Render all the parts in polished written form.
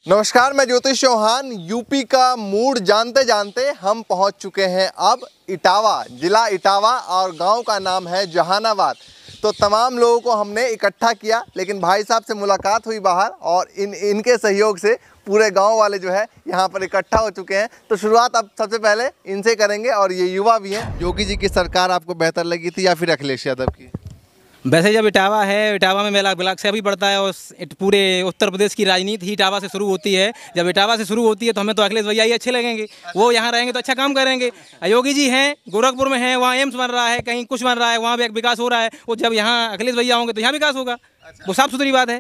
नमस्कार, मैं ज्योतिष चौहान। यूपी का मूड जानते जानते हम पहुंच चुके हैं अब इटावा, जिला इटावा और गांव का नाम है जहानाबाद। तो तमाम लोगों को हमने इकट्ठा किया, लेकिन भाई साहब से मुलाकात हुई बाहर और इनके सहयोग से पूरे गांव वाले जो है यहाँ पर इकट्ठा हो चुके हैं। तो शुरुआत अब सबसे पहले इनसे करेंगे और ये युवा भी हैं। योगी जी की सरकार आपको बेहतर लगी थी या फिर अखिलेश यादव की? वैसे जब इटावा है, इटावा में मेला ब्लॉक से अभी पड़ता है और पूरे उत्तर प्रदेश की राजनीति ही इटावा से शुरू होती है। जब इटावा से शुरू होती है तो हमें तो अखिलेश भैया ही अच्छे लगेंगे, वो यहाँ रहेंगे तो अच्छा काम करेंगे। योगी जी हैं, गोरखपुर में हैं, वहाँ एम्स बन रहा है, कहीं कुछ बन रहा है, वहाँ भी एक विकास हो रहा है। वो जब यहाँ अखिलेश भैया होंगे तो यहाँ विकास होगा। वो साफ सुथरी बात है।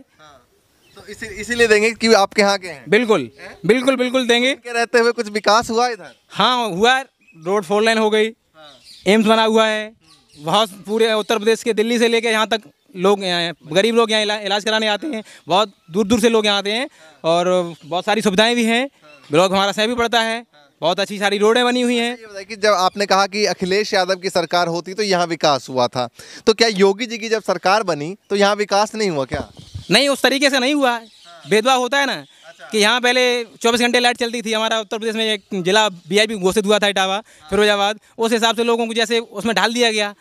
तो इसीलिए देंगे कि आपके यहाँ के हैं? बिल्कुल बिल्कुल बिल्कुल देंगे। रहते हुए कुछ विकास हुआ इधर? हाँ हुआ, रोड 4 लेन हो गई, एम्स बना हुआ है। बहुत पूरे उत्तर प्रदेश के दिल्ली से लेकर यहाँ तक लोग, गरीब लोग यहाँ इलाज कराने आते हैं। बहुत दूर दूर से लोग यहाँ आते हैं और बहुत सारी सुविधाएं भी हैं। ब्लॉक हमारा सह भी पड़ता है, बहुत अच्छी सारी रोडें बनी हुई हैं। ये बताइए कि जब आपने कहा कि अखिलेश यादव की सरकार होती तो यहाँ विकास हुआ था, तो क्या योगी जी की जब सरकार बनी तो यहाँ विकास नहीं हुआ क्या? नहीं, उस तरीके से नहीं हुआ है। भेदभाव होता है ना कि यहाँ पहले 24 घंटे लाइट चलती थी। हमारा उत्तर प्रदेश में एक जिला VIP घोषित हुआ था इटावा, फिरोजाबाद। उस हिसाब से लोगों को जैसे उसमें ढाल दिया गया।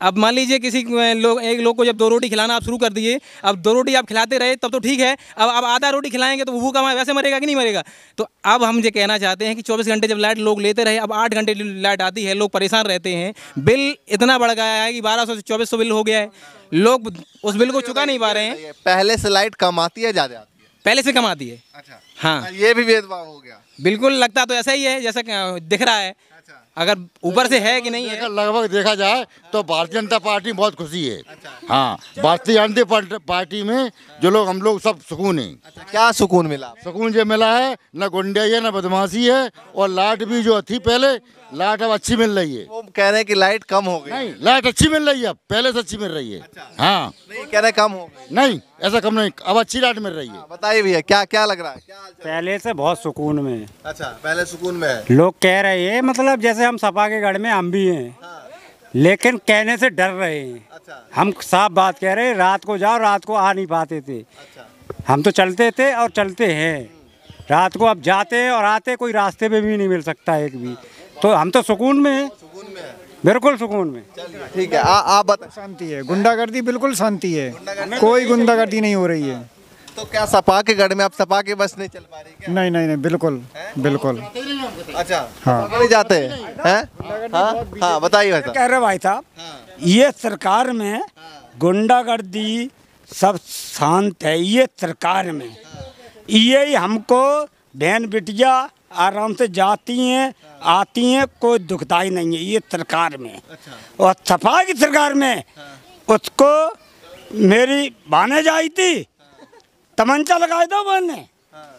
अब मान लीजिए किसी एक लोग को जब 2 रोटी खिलाना आप शुरू कर दिए, अब 2 रोटी आप खिलाते रहे तब तो ठीक है। अब आधा रोटी खिलाएंगे तो भूखा वैसे मरेगा कि नहीं मरेगा? तो अब हम ये कहना चाहते हैं कि 24 घंटे जब लाइट लोग लेते रहे, अब 8 घंटे लाइट आती है, लोग परेशान रहते हैं। बिल इतना बढ़ गया है कि 1200 से 2400 बिल हो गया है। लोग उस बिल को चुका नहीं पा रहे हैं। पहले से लाइट कम आती है, ज़्यादा आती है? पहले से कम आती है। अच्छा, हाँ, ये भी भेदभाव हो गया? बिल्कुल, लगता तो ऐसा ही है जैसा दिख रहा है। अगर ऊपर से है कि नहीं है, लगभग देखा जाए तो भारतीय जनता पार्टी में बहुत खुशी है। हाँ, भारतीय जनता पार्टी में जो लोग हम लोग सब सुकून है। क्या सुकून मिला? सुकून जो मिला है, न गुंडाई है न बदमाशी है, और लाइट भी जो थी पहले, लाइट अब अच्छी मिल रही है। वो कह रहे हैं कि लाइट कम हो गई। नहीं, लाइट अच्छी मिल रही है, अब पहले से अच्छी मिल रही है। हाँ, नहीं कह रहे कम हो गई। नहीं ऐसा कम नहीं, अब अच्छी लाइट मिल रही है। बताइए भैया, क्या क्या लग रहा है? क्या हाल चाल? पहले से बहुत सुकून में है। अच्छा, पहले सुकून में है। लोग कह रहे हैं, मतलब जैसे हम सपा के गढ़ में हम भी हैं, लेकिन कहने से डर रहे हैं। अच्छा। हम साफ बात कह रहे हैं, रात को जाओ, रात को आ नहीं पाते थे। अच्छा। हम तो चलते थे और चलते हैं रात को। अब जाते हैं और आते, कोई रास्ते में भी नहीं मिल सकता एक भी। तो हम तो सुकून में हैं, सुकून में है, बिल्कुल सुकून में। ठीक है। आप बताएं। शांति है, गुंडागर्दी बिल्कुल शांति है, कोई गुंडागर्दी नहीं हो रही है। तो क्या सपा के गढ़ में आप सपा के बस नहीं चल पा रही क्या? नहीं नहीं नहीं, बिल्कुल बिल्कुल। अच्छा, हाँ। नहीं जाते हैं? हाँ, बताइए भाई साहब। कह रहे भाई साहब, ये सरकार में गुंडागर्दी सब शांत है। ये सरकार में ये हमको बहन बिटिया आराम से जाती हैं आती हैं, कोई दुखदाई नहीं है ये सरकार में। और सपा की सरकार में उसको मेरी बाने जाई थी, तमंचा लगाए दो बहने।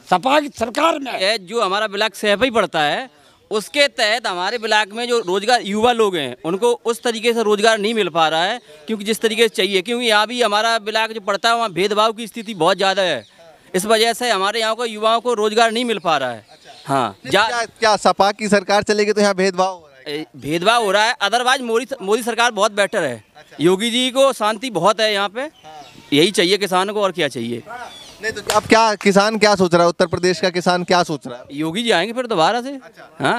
सपा की सरकार में जो हमारा ब्लॉक सहपई पड़ता है, उसके तहत हमारे ब्लॉक में जो रोजगार युवा लोग हैं उनको उस तरीके से रोजगार नहीं मिल पा रहा है, क्योंकि जिस तरीके से चाहिए। क्योंकि यहाँ भी हमारा ब्लॉक जो पड़ता है वहाँ भेदभाव की स्थिति बहुत ज़्यादा है। इस वजह से हमारे यहाँ को युवाओं को रोजगार नहीं मिल पा रहा है। हाँ, क्या सपा की सरकार चलेगी तो यहाँ भेदभाव हो रहा है? भेदभाव हो रहा है। अदरवाइज मोदी सरकार बहुत बेटर है। योगी जी को शांति बहुत है यहाँ पे। यही चाहिए किसान को, और क्या चाहिए? नहीं तो अब क्या किसान क्या सोच रहा है? उत्तर प्रदेश का किसान क्या सोच रहा है? योगी जी आएंगे फिर दोबारा से। हाँ,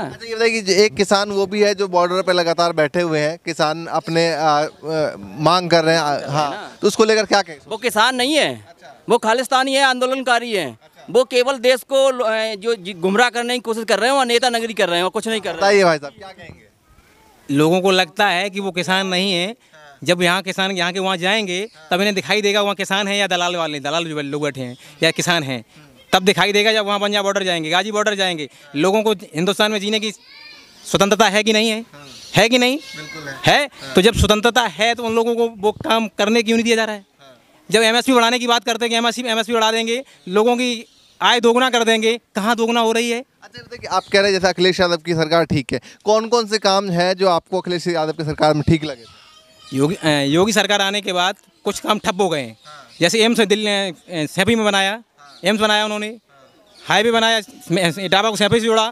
अच्छा, ये बताइए कि एक किसान वो भी है जो बॉर्डर पे लगातार बैठे हुए हैं, किसान अपने मांग कर रहे हैं। हाँ, तो उसको लेकर क्या कहें? वो किसान नहीं है, वो खालिस्तानी है, आंदोलनकारी है। वो केवल देश को जो गुमराह करने की कोशिश कर रहे हैं, वो नेता नगरी कर रहे हैं और कुछ नहीं कर रहे हैं। बताइए भाई साहब, क्या कहेंगे? लोगों को लगता है कि वो किसान नहीं है। जब यहाँ किसान यहाँ के वहाँ जाएंगे तब इन्हें दिखाई देगा वहाँ किसान है या दलाल वाले, दलाल जो लोग बैठे हैं या किसान हैं, तब दिखाई देगा जब वहाँ पंजाब बॉर्डर जाएंगे, गाजी बॉर्डर जाएंगे। लोगों को हिंदुस्तान में जीने की स्वतंत्रता है कि नहीं है? है कि नहीं? बिल्कुल है। तो जब स्वतंत्रता है तो उन लोगों को वो काम करने क्यों नहीं दिया जा रहा है? जब MSP बढ़ाने की बात करते हैं कि MSP बढ़ा देंगे, लोगों की आय दोगुना कर देंगे, कहाँ दोगुना हो रही है? अच्छा, देखिए आप कह रहे हैं जैसे अखिलेश यादव की सरकार ठीक है, कौन कौन से काम है जो आपको अखिलेश यादव की सरकार में ठीक लगे? योगी सरकार आने के बाद कुछ काम ठप हो गए हैं। जैसे एम्स दिल्ली सैफी में बनाया, एम्स बनाया उन्होंने, हाईवे बनाया, इटावा को सैफी से जोड़ा,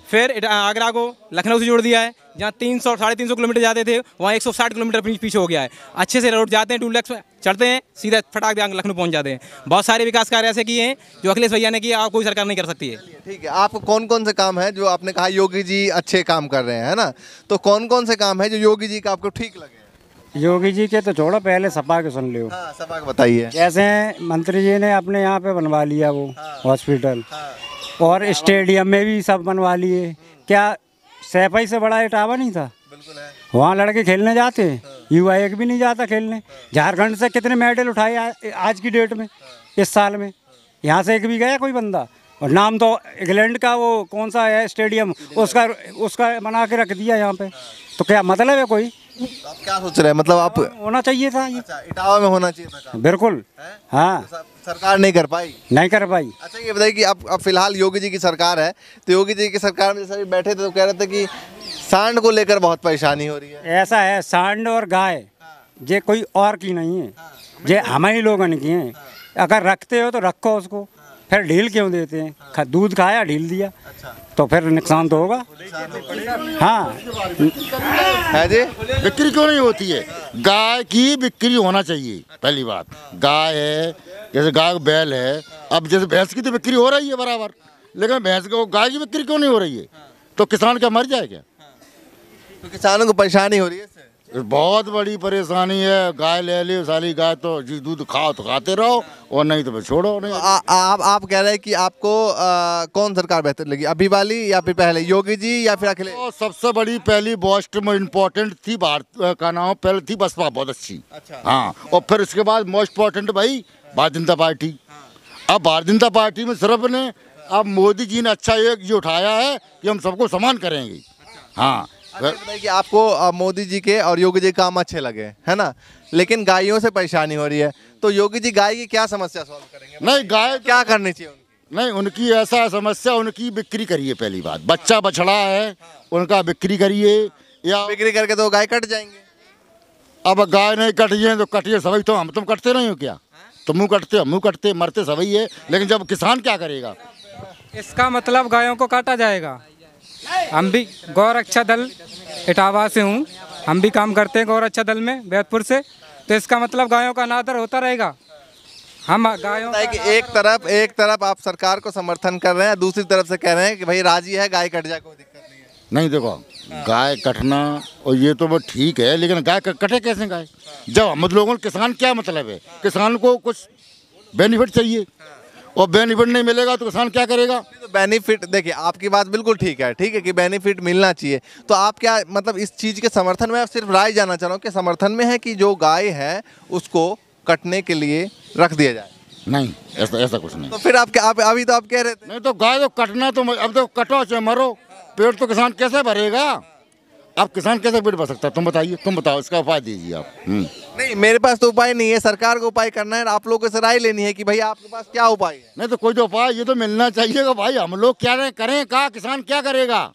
फिर आगरा को लखनऊ से जोड़ दिया है। जहाँ 300 350 किलोमीटर जाते थे वहाँ 160 किलोमीटर पीछे हो गया है। अच्छे से रोड जाते हैं, 2 लाख चढ़ते हैं, सीधा फटाक दे लखनऊ पहुँच जाते हैं। बहुत सारे विकास कार्य ऐसे किए हैं जो अखिलेश भैया ने किया, कोई सरकार नहीं कर सकती है। ठीक है, आपको कौन कौन से काम है जो आपने कहा योगी जी अच्छे काम कर रहे हैं, है ना, तो कौन कौन से काम है जो योगी जी का आपको ठीक लगे? योगी जी के तो छोड़ो, पहले सपा के सुन लियो। हाँ, सपा का बताइए। जैसे मंत्री जी ने अपने यहाँ पे बनवा लिया वो हॉस्पिटल, और स्टेडियम में भी सब बनवा लिए। क्या सैफई से बड़ा इटावा नहीं था? बिल्कुल है। वहाँ लड़के खेलने जाते हैं, युवा एक भी नहीं जाता खेलने। झारखंड से कितने मेडल उठाए आज की डेट में, इस साल में? यहाँ से एक भी गया कोई बंदा? और नाम तो इंग्लैंड का वो कौन सा है स्टेडियम, उसका बना के रख दिया यहाँ पे। तो क्या मतलब है कोई? तो आप क्या सोच रहे हैं, मतलब आप होना चाहिए था ये। अच्छा, इटावा में होना चाहिए था काम। बिल्कुल। हाँ, सरकार नहीं कर पाई। नहीं कर पाई। अच्छा, ये बताइए कि अब फिलहाल योगी जी की सरकार है, तो योगी जी की सरकार में जैसे अभी बैठे थे तो कह रहे थे कि सांड को लेकर बहुत परेशानी हो रही है। ऐसा है, सांड और गाय ये कोई और की नहीं है, ये हमारे लोगों की है। अगर रखते हो तो रखो उसको, फिर ढील क्यों देते हैं? दूध खाया ढील दिया, तो फिर नुकसान तो होगा। हाँ है जी। बिक्री क्यों नहीं होती है? गाय की बिक्री होना चाहिए पहली बात। गाय है, जैसे गाय बैल है, अब जैसे भैंस की तो बिक्री हो रही है बराबर, लेकिन भैंस को गाय की बिक्री क्यों नहीं हो रही है? तो किसान क्या मर जाए क्या? तो किसानों को परेशानी हो रही है इससे। बहुत बड़ी परेशानी है। गाय ले ली, साली गाय तो जी दूध खाओ तो खाते रहो, और नहीं तो फिर छोड़ो नहीं। आप कह रहे हैं कि आपको कौन सरकार बेहतर लगी, अभी वाली या फिर पहले, योगी जी या फिर अखिलेश? तो सबसे बड़ी पहली मोस्ट इम्पोर्टेंट थी भारत का नाम, पहले थी बसपा, बहुत अच्छी। अच्छा। हाँ, और फिर उसके बाद मोस्ट इम्पोर्टेंट भाई भारतीय जनता पार्टी। अब भारतीय जनता पार्टी में सिर्फ ने, अब मोदी जी ने अच्छा एक ये उठाया है कि हम सबको समान करेंगे। हाँ, अच्छा, बताइए कि आपको मोदी जी के और योगी जी के काम अच्छे लगे, है ना, लेकिन गायों से परेशानी हो रही है, तो योगी जी गाय की क्या समस्या सॉल्व करेंगे? नहीं गाय क्या करनी चाहिए उनकी? नहीं, उनकी ऐसा समस्या, उनकी बिक्री करिए पहली बात। बच्चा बछड़ा है उनका बिक्री करिए, या बिक्री करके तो गाय कट जाएंगे। अब गाय नहीं कटिए तो कटिए सभी, तो हम तुम कटते नहीं हो क्या? तो मुँह कटते, हम मुँह कटते, मरते सभी है, लेकिन जब किसान क्या करेगा? इसका मतलब गायों को काटा जाएगा। हम भी गौ रक्षा दल इटावा से हूँ, हम भी काम करते हैं गौ रक्षा दल में बैतपुर से, तो इसका मतलब गायों का अनादर होता रहेगा। हम गायों कि एक तरफ आप सरकार को समर्थन कर रहे हैं, दूसरी तरफ से कह रहे हैं कि भाई राजी है गाय कट जाए, कोई दिक्कत नहीं है। नहीं देखो, गाय कटना और ये तो वो ठीक है, लेकिन गाय कटे कैसे गाय? जब हम लोगों को किसान क्या मतलब है? किसान को कुछ बेनिफिट चाहिए, और बेनिफिट नहीं मिलेगा तो किसान क्या करेगा? तो बेनिफिट, देखिए आपकी बात बिल्कुल ठीक है कि बेनिफिट मिलना चाहिए, तो आप क्या मतलब इस चीज़ के समर्थन में, आप सिर्फ राय जानना चाह रहा हूँ कि समर्थन में है कि जो गाय है उसको कटने के लिए रख दिया जाए? नहीं, ऐसा कुछ नहीं। तो फिर आप अभी तो आप कह रहे थे नहीं, तो गाय तो कटना, तो अब तो कटो चाहे मरो, पेट तो किसान कैसे भरेगा? अब किसान कैसे पेट भर सकता है? तुम बताइए, तुम बताओ, इसका उपाय दीजिए आप। नहीं, मेरे पास तो उपाय नहीं है, सरकार को उपाय करना है, आप लोगों से राय लेनी है कि भाई आपके पास क्या उपाय है। नहीं तो कोई तो उपाय ये तो मिलना चाहिए भाई, हम लोग क्या करें, कहा किसान क्या करेगा?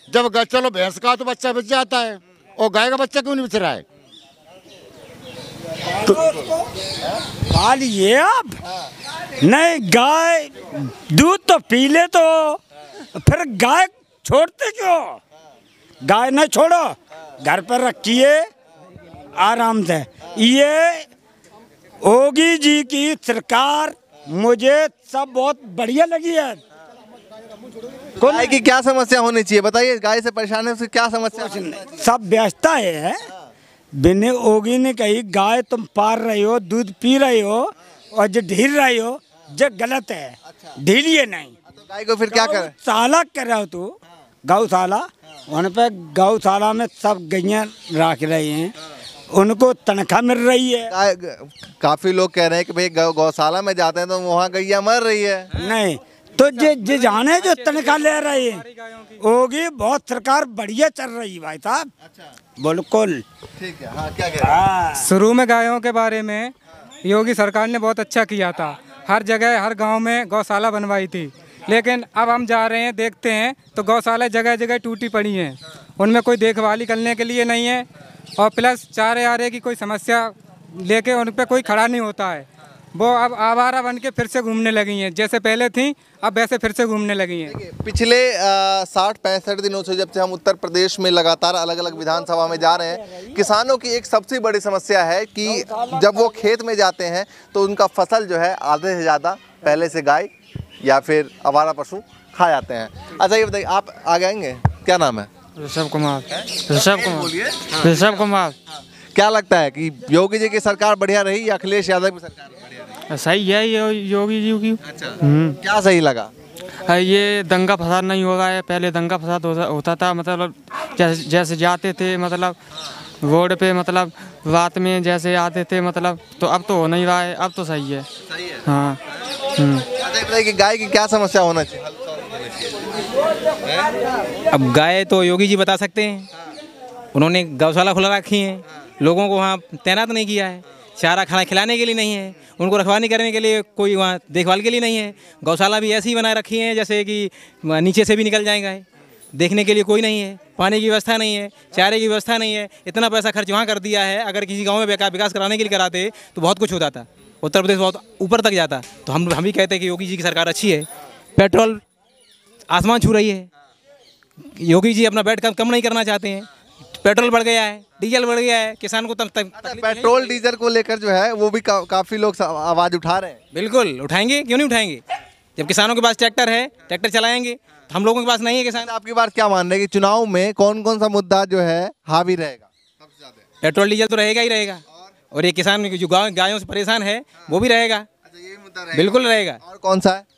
जब चलो भैंस का तो बच्चा बच जाता है, और गाय का बच्चा क्यों नहीं बच रहा है? तो बाल ये अब नहीं, गाय दूध तो पी ले, तो फिर गाय छोड़ते क्यों? गाय न छोड़ो, घर पर रखिए आराम से। ये योगी जी की सरकार मुझे सब बहुत बढ़िया लगी है। गाय की क्या समस्या होनी चाहिए बताइए, गाय से परेशान है उसकी क्या समस्या? सब व्यवस्था है। बिना योगी ने कही गाय तुम पार रही हो, दूध पी रही हो, और जो ढील रही हो, जो गलत है। ढीलिए नहीं, तो गाय को फिर क्या करें? गौशाला कर रहे हो तू, गौशाला, वहाँ पे गौशाला में सब गैया रख रही हैं, उनको तनख्वाह मिल रही है। काफी लोग कह रहे हैं कि भाई गौशाला में जाते हैं तो वहाँ गैया मर रही है। नहीं तो जे जाने जो तनख्वाह ले रही है होगी, बहुत सरकार बढ़िया चल रही है भाई साहब। बिल्कुल ठीक है। हाँ, क्या कह रहे हैं? शुरू में गायों के बारे में योगी सरकार ने बहुत अच्छा किया था, हर जगह हर गांव में गौशाला बनवाई थी, लेकिन अब हम जा रहे हैं देखते हैं तो गौशाला जगह जगह टूटी पड़ी हैं, उनमें कोई देखभाली करने के लिए नहीं है, और प्लस चारे आरे की कोई समस्या लेके उन पर कोई खड़ा नहीं होता है। वो अब आवारा बन के फिर से घूमने लगी हैं। जैसे पहले थी अब वैसे फिर से घूमने लगी हैं। पिछले 60-65 दिनों से जब से हम उत्तर प्रदेश में लगातार अलग अलग विधानसभा में जा रहे हैं, किसानों की एक सबसे बड़ी समस्या है कि जब वो खेत में जाते हैं तो उनका फसल जो है आधे से ज़्यादा पहले से गाय या फिर आवारा पशु खा जाते हैं। अच्छा ये बताइए, आप आगे आएंगे, क्या नाम है? ऋषभ कुमार। ऋषभ कुमार। क्या लगता है कि योगी जी की सरकार बढ़िया रही या अखिलेश यादव की सरकार बढ़िया? सही है ये योगी जी की। अच्छा, क्या सही लगा? ये दंगा फसाद नहीं हो रहा है, पहले दंगा फसाद होता था, मतलब जैसे जाते थे मतलब रोड पे, मतलब रात में जैसे आते थे, मतलब तो अब तो हो नहीं रहा है, अब तो सही है। सही है। हाँ। अच्छा कि गाय की क्या समस्या होना चाहिए? अब गाय तो योगी जी बता सकते हैं। उन्होंने गौशाला खुला रखी है, लोगों को वहाँ तैनात नहीं किया है, चारा खाना खिलाने के लिए नहीं है, उनको रखवाली करने के लिए कोई वहाँ देखभाल के लिए नहीं है। गौशाला भी ऐसी ही बनाए रखी है जैसे कि नीचे से भी निकल जाएगा, देखने के लिए कोई नहीं है, पानी की व्यवस्था नहीं है, चारे की व्यवस्था नहीं है। इतना पैसा खर्च वहाँ कर दिया है, अगर किसी गाँव में विकास कराने के लिए कराते तो बहुत कुछ होता था, उत्तर प्रदेश बहुत ऊपर तक जाता। तो हम भी कहते हैं कि योगी जी की सरकार अच्छी है। पेट्रोल आसमान छू रही है, योगी जी अपना बैठ कम नहीं करना चाहते हैं। पेट्रोल बढ़ गया है, डीजल बढ़ गया है, किसान को पेट्रोल डीजल को लेकर जो है वो भी काफ़ी लोग आवाज़ उठा रहे हैं। बिल्कुल उठाएंगे, क्यों नहीं उठाएंगे? जब किसानों के पास ट्रैक्टर है, ट्रैक्टर चलाएंगे, तो हम लोगों के पास नहीं है। किसान आपकी बात क्या मान रहे हैं कि चुनाव में कौन कौन सा मुद्दा जो है हावी रहेगा? सबसे ज्यादा पेट्रोल डीजल तो रहेगा ही रहेगा, और ये किसान जो गायों से परेशान है वो भी रहेगा। अच्छा, ये मुद्दा रहेगा। बिल्कुल रहेगा। और कौन सा है?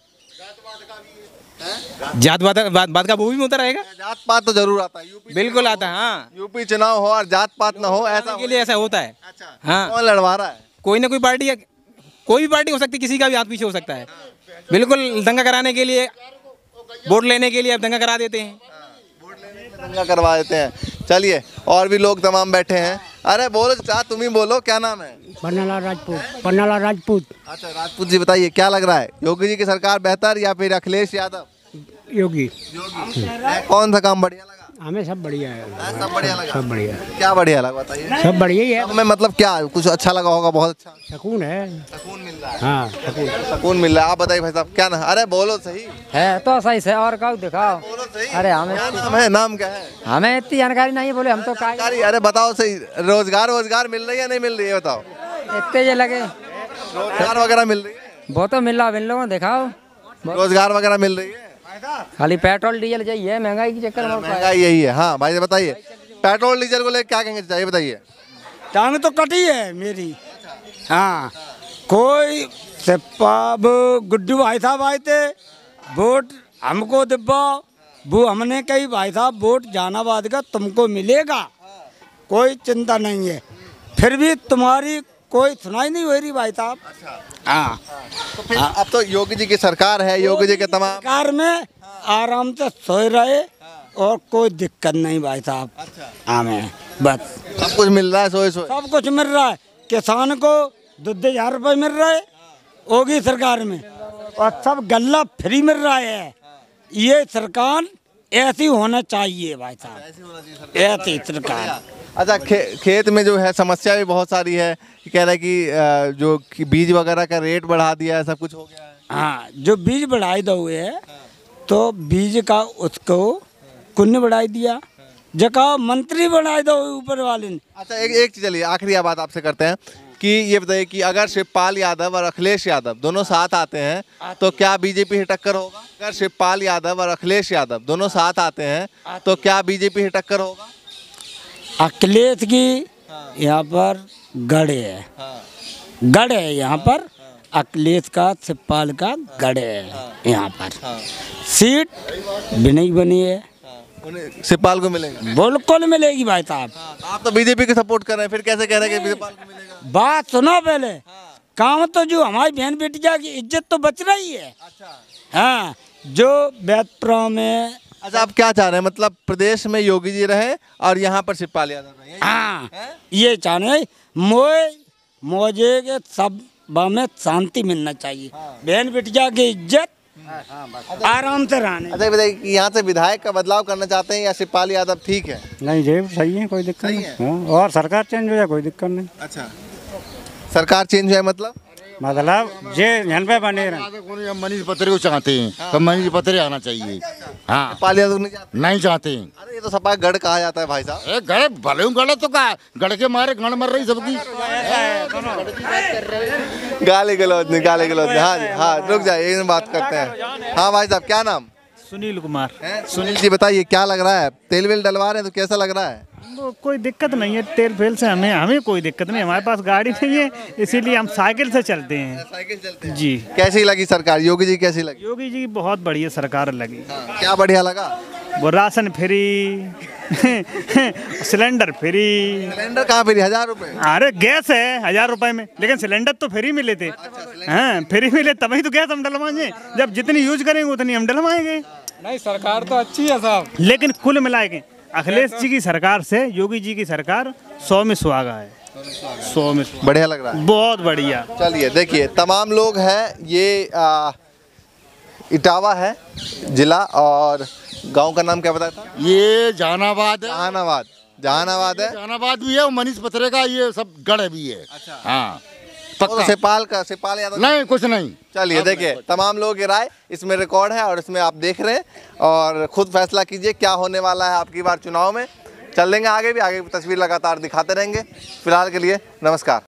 जात बात का वो भी मुद्दा रहेगा। जात पात तो जरूर आता है, यूपी बिल्कुल आता है। हाँ, यूपी चुनाव हो और जात पात ना हो, ऐसा के लिए ऐसा होता है। अच्छा, हाँ, कौन लड़वा रहा है? कोई ना कोई पार्टी, कोई भी पार्टी हो सकती है, किसी का भी हाथ पीछे हो सकता है। बिल्कुल दंगा कराने के लिए, वोट लेने के लिए अब दंगा करा देते हैं, दंगा करवा देते हैं। चलिए, और भी लोग तमाम बैठे हैं। अरे बोलो चाचा, तुम ही बोलो, क्या नाम है? पन्नालाल राजपूत। पन्नालाल राजपूत। अच्छा राजपूत जी, बताइए क्या लग रहा है, योगी जी की सरकार बेहतर या फिर अखिलेश यादव? योगी। कौन सा काम बढ़िया लगा? हमें सब बढ़िया है। सब बढ़िया लगा। सब बढ़िया। क्या बढ़िया लगा बताइए? सब बढ़िया ही है। हमें मतलब क्या कुछ अच्छा लगा होगा? बहुत अच्छा सुकून है। सुकून मिल रहा है। हाँ, सुकून मिल रहा है। आप बताइए भाई साहब, क्या ना? अरे बोलो सही है तो सही से, और क्या दिखाओ? बोलो सही। अरे हमें क्या नाम है? नाम क्या है? हमें इतनी जानकारी नहीं है, बोले हम तो जानकारी। अरे बताओ सही, रोजगार मिल रही है नहीं मिल रही है? बताओ। इतने ये लगे रोजगार वगैरह मिल रही है? वो तो मिल रहा दिखाओ। रोजगार वगैरह मिल रही है? खाली पेट्रोल डीजल चाहिए, महंगाई के चक्कर में। महंगाई यही है। हाँ भाई बताइए, पेट्रोल डीजल को लेकर क्या कहेंगे चाहिए, बताइए। टांग तो कटी है मेरी। हाँ, कोई सिपाब गुड्डू भाई साहब आए थे, वोट हमको दिब्बा, वो हमने कही भाई साहब वोट जहानाबाद का तुमको मिलेगा, कोई चिंता नहीं है, फिर भी तुम्हारी कोई सुनाई नहीं हो रही भाई साहब। हाँ, तो फिर अब तो योगी जी की सरकार है, योगी जी के तमाम सरकार में आराम से सोए रहे और कोई दिक्कत नहीं भाई साहब। हमें बस सब कुछ मिल रहा है, सोए सब कुछ मिल रहा है। किसान को 2,000 रुपये मिल रहे योगी सरकार में, और सब गल्ला फ्री मिल रहा है। ये सरकार ऐसी होना चाहिए भाई साहब, ऐसी सरकार। अच्छा, खेत में जो है समस्या भी बहुत सारी है, कह रहा है कि जो कि बीज वगैरह का रेट बढ़ा दिया है, सब कुछ हो गया है। हाँ, जो बीज बढ़ाई दो है तो बीज का उसको कुन्न बढ़ाई दिया, जगह मंत्री बढ़ाई दो ऊपर वाले ने। अच्छा, एक चीज, चलिए आखिरी बात आपसे करते हैं कि ये बताइए कि अगर शिवपाल यादव और अखिलेश यादव दोनों साथ आते हैं तो क्या बीजेपी से टक्कर होगा? अगर शिवपाल यादव और अखिलेश यादव दोनों साथ आते हैं तो क्या बीजेपी से टक्कर होगा? अखिलेश की यहाँ पर गढ़ है, गढ़ है यहाँ पर। अखिलेश का शिवपाल का गढ़ है यहाँ पर। सीट भी नहीं बनी है, शिवपाल को मिलेगा? बिल्कुल मिलेगी भाई साहब। आप तो बीजेपी को सपोर्ट कर रहे हैं, फिर कैसे कह रहे हैं कि शिवपाल को मिलेगा? बात सुनो पहले। काम तो जो हमारी बहन बेटिया की इज्जत तो बच रही है। हाँ, जो बैतपुरा में। अच्छा, आप क्या चाह रहे हैं, मतलब प्रदेश में योगी जी रहे और यहाँ पर शिवपाल यादव रहे? हाँ, ये चाह रहे मोजे के सब में शांति मिलना चाहिए। बहन बेटिया की इज्जत आराम से रहने। अच्छा बताइए कि यहाँ से विधायक का बदलाव करना चाहते हैं या शिवपाल यादव ठीक है? नहीं जी, सही है, कोई दिक्कत नहीं। हाँ, और सरकार चेंज हो जाए कोई दिक्कत नहीं। अच्छा, सरकार चेंज है मतलब? मतलब जे जन पे बने रहे। मनीष पत्रे को चाहते हैं तो मनीष पत्रे आना चाहिए। हाँ, नेपाल यादव नहीं चाहते हैं। अरे ये तो सपा गढ़ कहा जाता है भाई साहब। गढ़ भले हूँ, गढ़ तो कहा, गढ़ के मारे गण मर रही सबकी। गाली गलौज नहीं, गाली गलौज नहीं। हाँ जी, हाँ रुक जाए, एक बात करते हैं। हाँ भाई साहब, क्या नाम? सुनील कुमार। सुनील जी बताइए, क्या लग रहा है? तेल वेल डलवा रहे हैं तो कैसा लग रहा है? वो कोई दिक्कत नहीं है, तेल फेल से हमें कोई दिक्कत नहीं। हमारे पास गाड़ी नहीं है, इसीलिए हम साइकिल से चलते हैं। साइकिल चलते हैं जी। कैसी लगी सरकार? योगी जी कैसी लगी? योगी जी बहुत बढ़िया सरकार लगी। क्या बढ़िया लगा? वो ration free, cylinder free. Cylinder कहाँ फ्री? 1000 रुपए? अरे गैस है 1000 रुपए में, लेकिन सिलेंडर तो फ्री मिले थे। हाँ, फ्री मिले तभी तो गैस हम डलवाएंगे। जब जितनी यूज करेंगे उतनी हम डलवाएंगे। नहीं, सरकार तो अच्छी है साहब, लेकिन कुल मिलाएंगे अखिलेश जी की सरकार से योगी जी की सरकार 100 में सुहागा है। 100 में बढ़िया लग रहा है, बहुत बढ़िया। चलिए देखिए, तमाम लोग हैं। ये इटावा है जिला, और गांव का नाम क्या बताया था? ये जहानाबाद है। जहानाबाद, जहानाबाद है। जहानाबाद भी है और मनीष पत्रे का ये सब गढ़ भी है। अच्छा। हाँ, तो सेपाल यादव नहीं, कुछ नहीं। चलिए देखिए, तमाम लोगों की राय इसमें रिकॉर्ड है और इसमें आप देख रहे हैं, और खुद फैसला कीजिए क्या होने वाला है आपकी बार चुनाव में। चल देंगे आगे भी, आगे की तस्वीर लगातार दिखाते रहेंगे। फिलहाल के लिए नमस्कार।